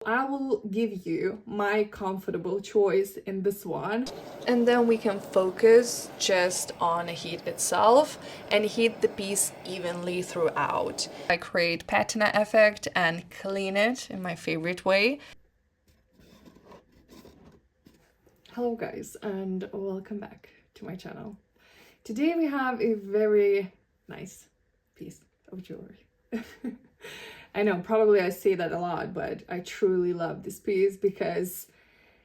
I will give you my comfortable choice in this one. And then we can focus just on the heat itself and heat the piece evenly throughout. I create patina effect and clean it in my favorite way. Hello guys, and welcome back to my channel. Today we have a very nice piece of jewelry. I know, probably I say that a lot, but I truly love this piece because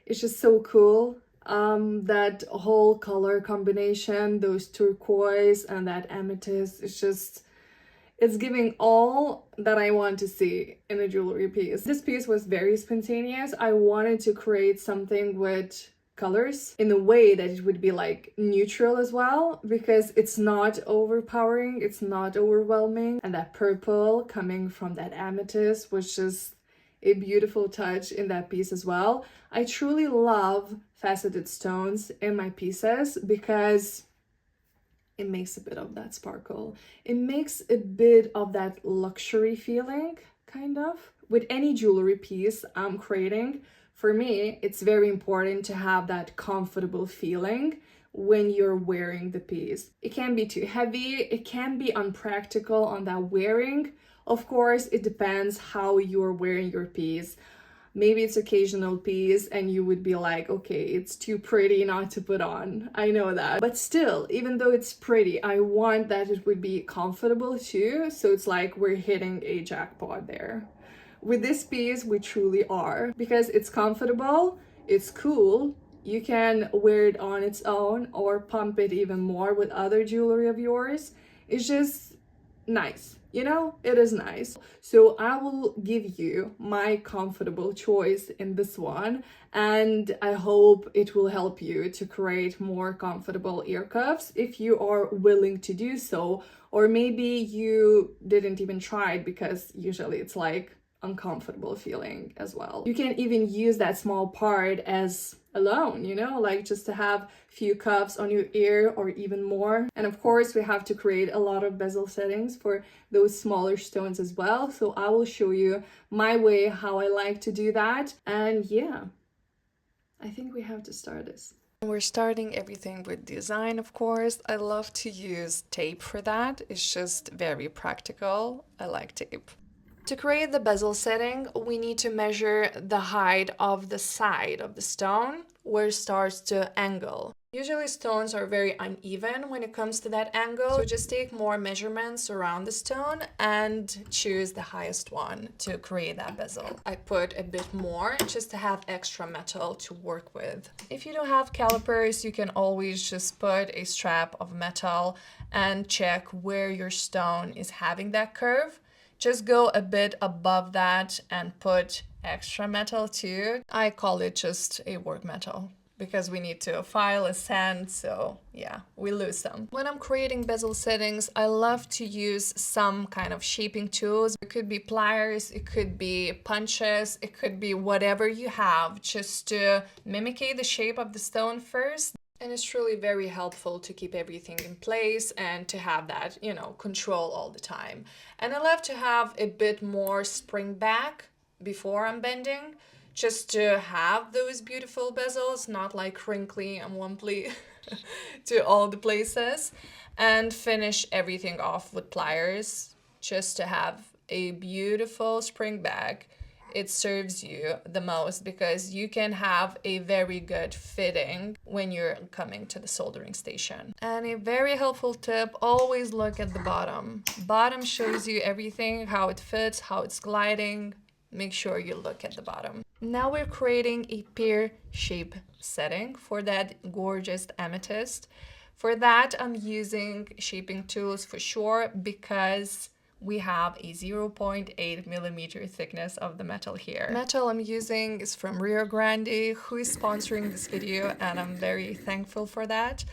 it's just so cool. That whole color combination, those turquoise and that amethyst, it's giving all that I want to see in a jewelry piece. This piece was very spontaneous. I wanted to create something with colors in a way that it would be like neutral as well, because it's not overpowering, it's not overwhelming, and that purple coming from that amethyst was just a beautiful touch in that piece as well. I truly love faceted stones in my pieces because it makes a bit of that sparkle. It makes a bit of that luxury feeling, kind of. With any jewelry piece I'm creating, for me, it's very important to have that comfortable feeling when you're wearing the piece. It can be too heavy, it can be unpractical on that wearing. Of course, it depends how you're wearing your piece. Maybe it's occasional piece and you would be like, okay, it's too pretty not to put on. I know that. But still, even though it's pretty, I want that it would be comfortable too. So it's like we're hitting a jackpot there. With this piece, we truly are, because it's comfortable, it's cool. You can wear it on its own or pump it even more with other jewelry of yours. It's just nice. You know, it is nice. So I will give you my comfortable choice in this one, and I hope it will help you to create more comfortable ear cuffs if you are willing to do so, or maybe you didn't even try it because usually it's like uncomfortable feeling as well. You can even use that small part as alone, you know, like just to have few cuffs on your ear or even more. And of course we have to create a lot of bezel settings for those smaller stones as well, so I will show you my way how I like to do that. And yeah, I think we have to start this. We're starting everything with design, of course. I love to use tape for that. It's just very practical. I like tape. To create the bezel setting, we need to measure the height of the side of the stone where it starts to angle. Usually stones are very uneven when it comes to that angle, so just take more measurements around the stone and choose the highest one to create that bezel. I put a bit more just to have extra metal to work with. If you don't have calipers, you can always just put a strap of metal and check where your stone is having that curve. Just go a bit above that and put extra metal too. I call it just a work metal because we need to file a sand, so yeah, we lose some. When I'm creating bezel settings, I love to use some kind of shaping tools. It could be pliers, it could be punches, it could be whatever you have, just to mimic the shape of the stone first. And it's truly very helpful to keep everything in place and to have that, you know, control all the time. And I love to have a bit more spring back before I'm bending, just to have those beautiful bezels, not like wrinkly and wumply to all the places. And finish everything off with pliers, just to have a beautiful spring back. It serves you the most because you can have a very good fitting when you're coming to the soldering station. And a very helpful tip, always look at the bottom. Bottom shows you everything, how it fits, how it's gliding. Make sure you look at the bottom. Now we're creating a pear shape setting for that gorgeous amethyst. For that, I'm using shaping tools for sure because we have a 0.8 millimeter thickness of the metal here. Metal I'm using is from GRANDE, who is sponsoring this video, and I'm very thankful for that.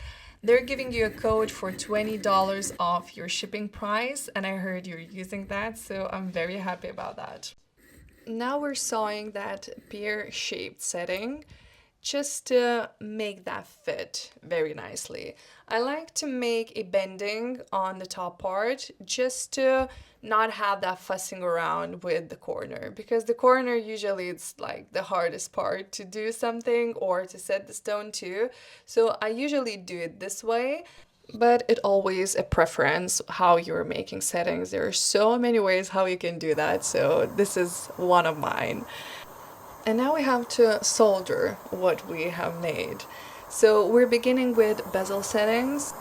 They're giving you a code for $20 off your shipping price, and I heard you're using that, so I'm very happy about that. Now we're sewing that pear-shaped setting. just to make that fit very nicely. I like to make a bending on the top part just to not have that fussing around with the corner, because the corner usually it's like the hardest part to do something or to set the stone to. So I usually do it this way. But it always a preference how you're making settings. There are so many ways how you can do that, so this is one of mine. And now we have to solder what we have made. So we're beginning with bezel settings.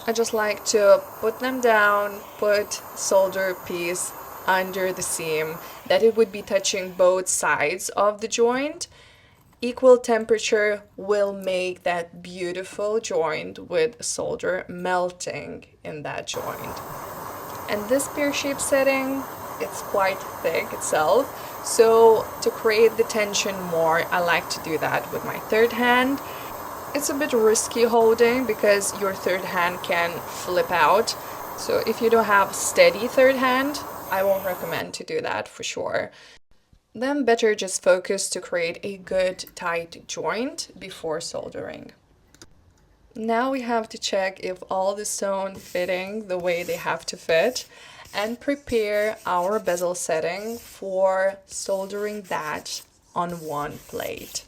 I just like to put them down, put solder piece under the seam, that it would be touching both sides of the joint. Equal temperature will make that beautiful joint with solder melting in that joint. And this pear shape setting, it's quite thick itself. So to create the tension more, I like to do that with my third hand. It's a bit risky holding because your third hand can flip out. So if you don't have steady third hand, I won't recommend to do that for sure. Then better just focus to create a good tight joint before soldering. Now we have to check if all the stone fitting the way they have to fit and prepare our bezel setting for soldering that on one plate.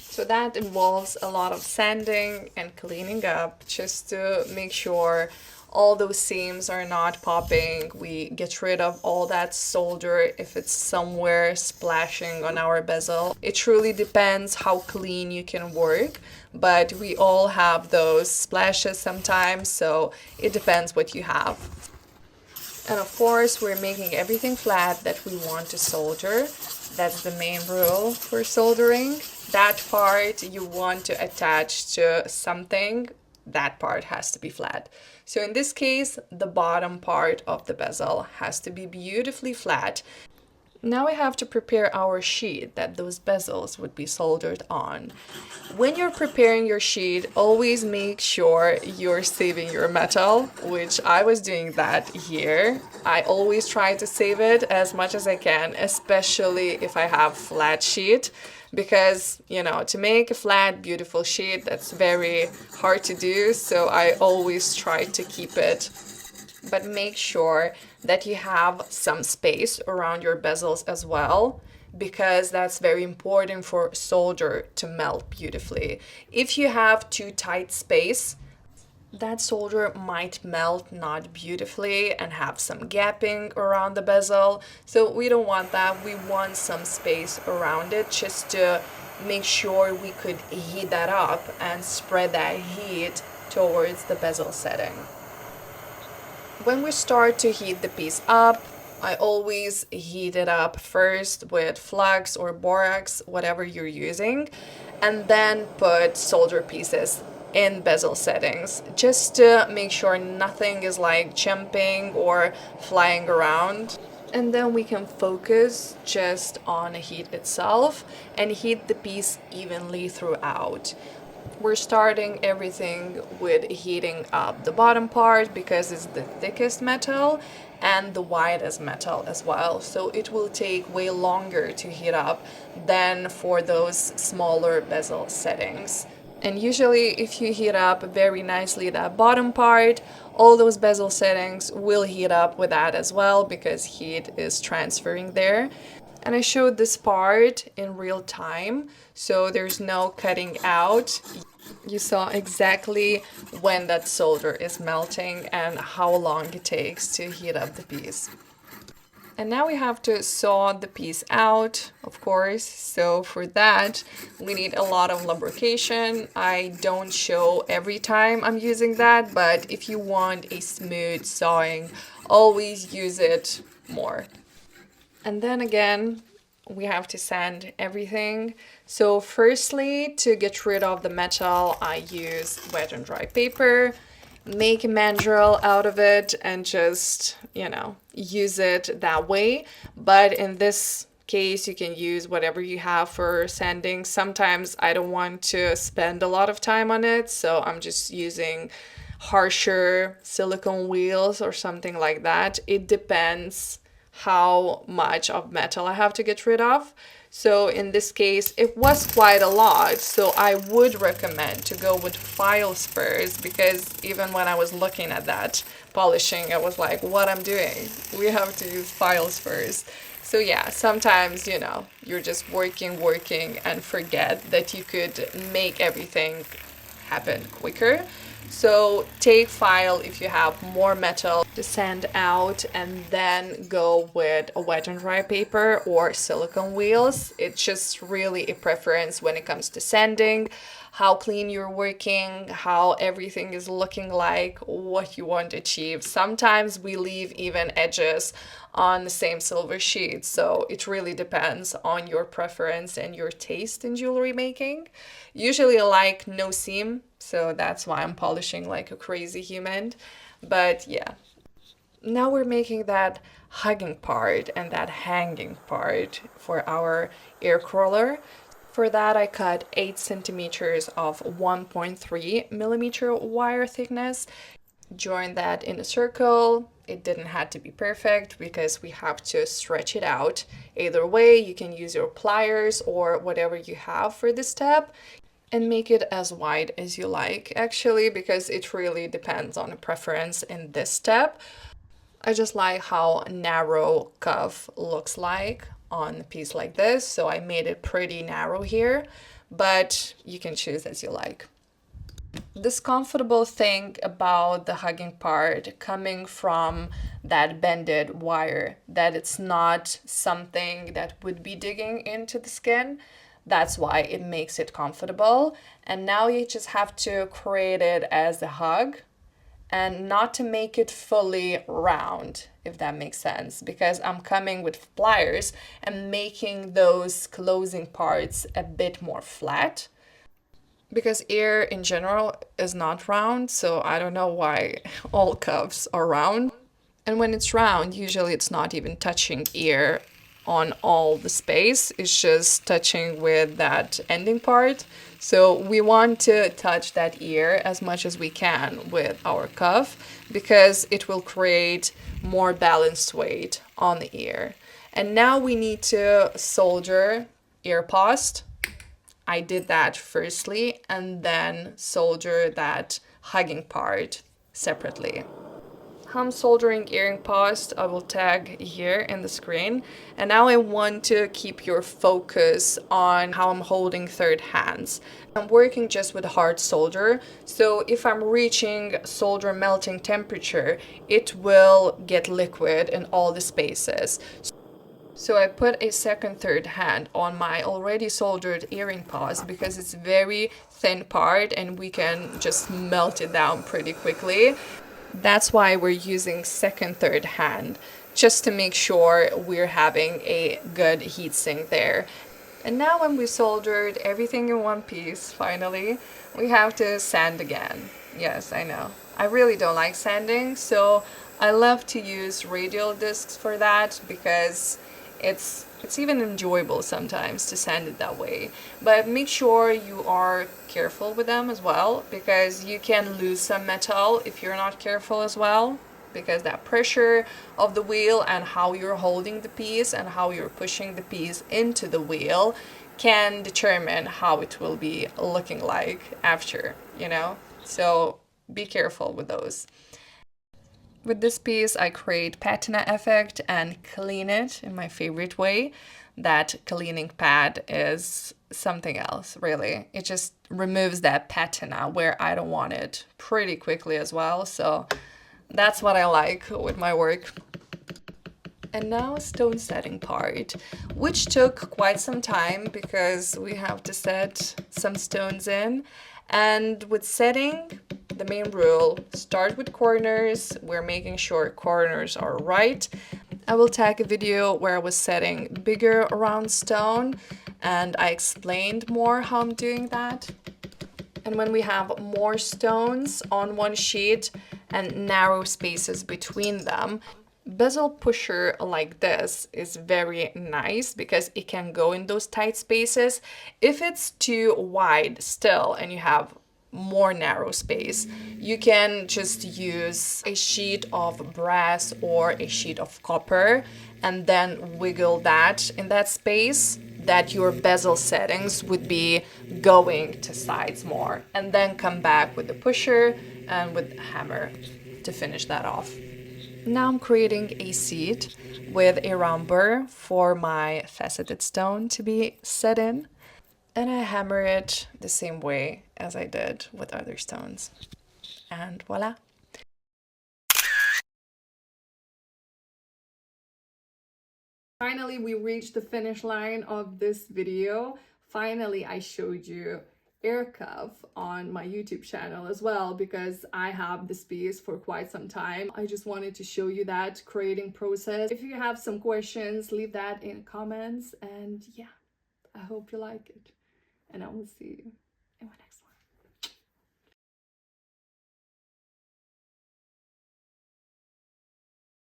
So that involves a lot of sanding and cleaning up just to make sure all those seams are not popping. We get rid of all that solder if it's somewhere splashing on our bezel. It truly depends how clean you can work, but we all have those splashes sometimes, so it depends what you have. And of course, we're making everything flat that we want to solder. That's the main rule for soldering. That part you want to attach to something, that part has to be flat. So in this case, the bottom part of the bezel has to be beautifully flat. Now we have to prepare our sheet that those bezels would be soldered on. When you're preparing your sheet, always make sure you're saving your metal, which I was doing that here. I always try to save it as much as I can, especially if I have flat sheet, because, you know, to make a flat, beautiful sheet, that's very hard to do, so I always try to keep it. But make sure that you have some space around your bezels as well, because that's very important for solder to melt beautifully. If you have too tight space, that solder might melt not beautifully and have some gapping around the bezel. So we don't want that. We want some space around it just to make sure we could heat that up and spread that heat towards the bezel setting. When we start to heat the piece up, I always heat it up first with flux or borax, whatever you're using, and then put solder pieces in bezel settings just to make sure nothing is like jumping or flying around. And then we can focus just on the heat itself and heat the piece evenly throughout. We're starting everything with heating up the bottom part because it's the thickest metal and the widest metal as well. So it will take way longer to heat up than for those smaller bezel settings. And usually if you heat up very nicely that bottom part, all those bezel settings will heat up with that as well because heat is transferring there. And I showed this part in real time, so there's no cutting out. You saw exactly when that solder is melting and how long it takes to heat up the piece. And now we have to saw the piece out, of course. So for that, we need a lot of lubrication. I don't show every time I'm using that, but if you want a smooth sawing, always use it more. And then again, we have to sand everything. So firstly, to get rid of the metal, I use wet and dry paper, make a mandrel out of it and just, use it that way. But in this case, you can use whatever you have for sanding. Sometimes I don't want to spend a lot of time on it, so I'm just using harsher silicone wheels or something like that. It depends how much of metal I have to get rid of. So in this case, it was quite a lot. So I would recommend to go with files first, because even when I was looking at that polishing, I was like, what I'm doing? We have to use files first. So yeah, sometimes, you know, you're just working, and forget that you could make everything happen quicker. So take file if you have more metal to sand out, and then go with a wet and dry paper or silicone wheels. It's just really a preference when it comes to sanding, how clean you're working, how everything is looking like, what you want to achieve. Sometimes we leave even edges on the same silver sheet, so it really depends on your preference and your taste in jewelry making. Usually I like no seam, so that's why I'm polishing like a crazy human. But yeah, now we're making that hugging part and that hanging part for our ear crawler. For that, I cut 8 centimeters of 1.3 millimeter wire thickness, join that in a circle. It didn't have to be perfect because we have to stretch it out. Either way, you can use your pliers or whatever you have for this step, and make it as wide as you like, actually, because it really depends on a preference in this step. I just like how narrow cuff looks like on a piece like this, so I made it pretty narrow here, but you can choose as you like. This comfortable thing about the hugging part coming from that bended wire, that it's not something that would be digging into the skin. That's why it makes it comfortable. And now you just have to create it as a hug, and not to make it fully round, if that makes sense, because I'm coming with pliers and making those closing parts a bit more flat, because ear in general is not round, so I don't know why all cuffs are round. And when it's round, usually it's not even touching ear on all the space, it's just touching with that ending part. So we want to touch that ear as much as we can with our cuff, because it will create more balanced weight on the ear. And now we need to solder ear post. I did that firstly, and then solder that hugging part separately. I'm soldering earring post, I will tag here in the screen. And now I want to keep your focus on how I'm holding third hands. I'm working just with hard solder, so if I'm reaching solder melting temperature, it will get liquid in all the spaces. So I put a second third hand on my already soldered earring paws, because it's very thin part and we can just melt it down pretty quickly. That's why we're using second third hand, just to make sure we're having a good heat sink there. And now when we soldered everything in one piece, finally, we have to sand again. Yes, I know. I really don't like sanding, so I love to use radial discs for that, because it's even enjoyable sometimes to sand it that way. But make sure you are careful with them as well, because you can lose some metal if you're not careful as well, because that pressure of the wheel and how you're holding the piece and how you're pushing the piece into the wheel can determine how it will be looking like after, you know? So be careful with those. With this piece, I create patina effect and clean it in my favorite way. That cleaning pad is something else, really. It just removes that patina where I don't want it pretty quickly as well. So that's what I like with my work. And now stone setting part, which took quite some time because we have to set some stones in. And with setting, the main rule, start with corners. We're making sure corners are right. I will tag a video where I was setting bigger round stone and I explained more how I'm doing that. And when we have more stones on one sheet and narrow spaces between them, bezel pusher like this is very nice because it can go in those tight spaces. If it's too wide still and you have more narrow space. You can just use a sheet of brass or a sheet of copper and then wiggle that in that space, that your bezel settings would be going to sides more, and then come back with the pusher and with the hammer to finish that off. Now I'm creating a seat with a round burr for my faceted stone to be set in, and I hammer it the same way as I did with other stones. And voila! Finally, we reached the finish line of this video. Finally, I showed you air cuff on my YouTube channel as well, because I have this piece for quite some time. I just wanted to show you that creating process. If you have some questions, leave that in comments, and yeah, I hope you like it, and I will see you in my next